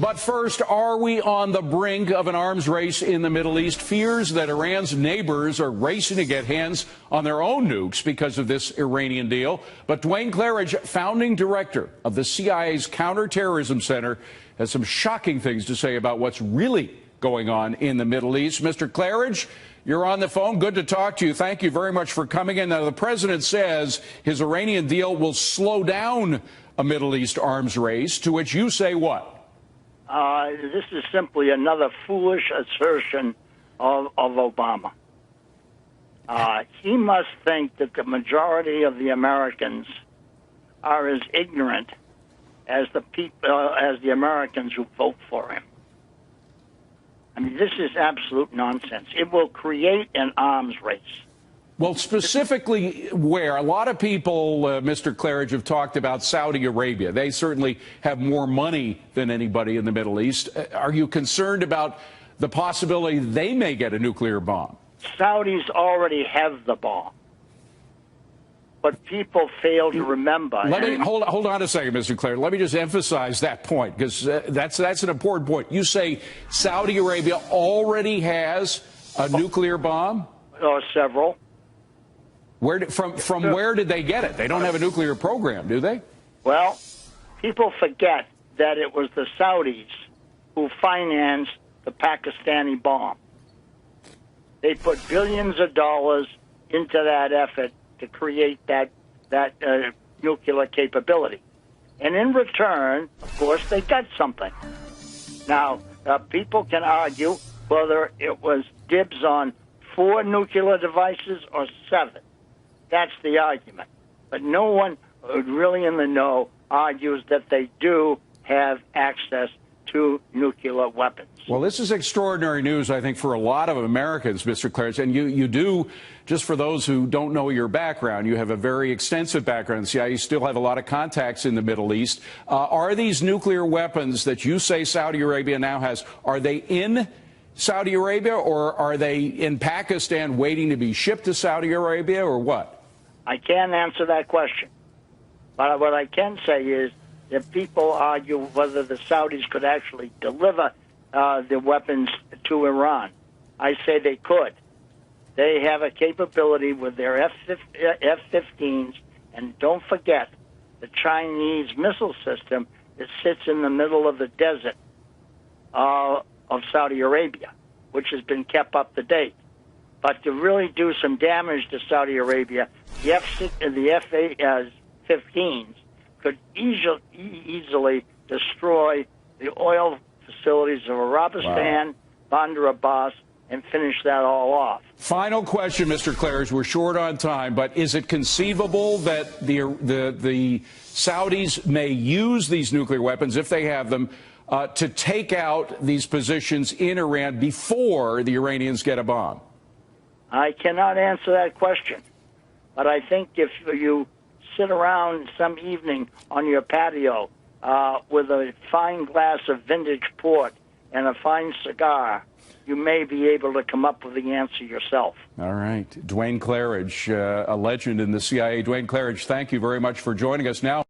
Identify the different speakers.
Speaker 1: But first, are we on the brink of an arms race in the Middle East? Fears that Iran's neighbors are racing to get hands on their own nukes because of this Iranian deal. But Duane Claridge, founding director of the CIA's Counterterrorism Center, has some shocking things to say about what's really going on in the Middle East. Mr. Claridge, you're on the phone. Good to talk to you. Thank you very much for coming in. Now, the president says his Iranian deal will slow down a Middle East arms race, to which you say what?
Speaker 2: This is simply another foolish assertion of Obama. He must think that the majority of the Americans are as ignorant as the Americans who vote for him. I mean, this is absolute nonsense. It will create an arms race.
Speaker 1: Well, specifically where? A lot of people, Mr. Claridge, have talked about Saudi Arabia. They certainly have more money than anybody in the Middle East. Are you concerned about the possibility they may get a nuclear bomb?
Speaker 2: Saudis already have the bomb. But people fail to remember.
Speaker 1: Hold on a second, Mr. Claridge. Let me just emphasize that point, because that's an important point. You say Saudi Arabia already has a nuclear bomb?
Speaker 2: Or several.
Speaker 1: From where did they get it? They don't have a nuclear program, do they?
Speaker 2: Well, people forget that it was the Saudis who financed the Pakistani bomb. They put billions of dollars into that effort to create that nuclear capability. And in return, of course, they got something. Now, people can argue whether it was dibs on 4 nuclear devices or 7. That's the argument. But no one really in the know argues that they do have access to nuclear weapons.
Speaker 1: Well, this is extraordinary news, I think, for a lot of Americans, Mr. Claridge. And you do, just for those who don't know your background, you have a very extensive background in the CIA. You still have a lot of contacts in the Middle East. Are these nuclear weapons that you say Saudi Arabia now has, are they in Saudi Arabia, or are they in Pakistan waiting to be shipped to Saudi Arabia, or what?
Speaker 2: I can't answer that question. But what I can say is that people argue whether the Saudis could actually deliver the weapons to Iran. I say they could. They have a capability with their F-15s, and don't forget the Chinese missile system that sits in the middle of the desert of Saudi Arabia, which has been kept up to date. But to really do some damage to Saudi Arabia, the F-15s could easily destroy the oil facilities of Arabistan, Bandar Abbas, and finish that all off.
Speaker 1: Final question, Mr. Claridge. We're short on time, but is it conceivable that the Saudis may use these nuclear weapons, if they have them, to take out these positions in Iran before the Iranians get a bomb?
Speaker 2: I cannot answer that question. But I think if you sit around some evening on your patio with a fine glass of vintage port and a fine cigar, you may be able to come up with the answer yourself.
Speaker 1: All right. Duane Claridge, a legend in the CIA. Duane Claridge, thank you very much for joining us now.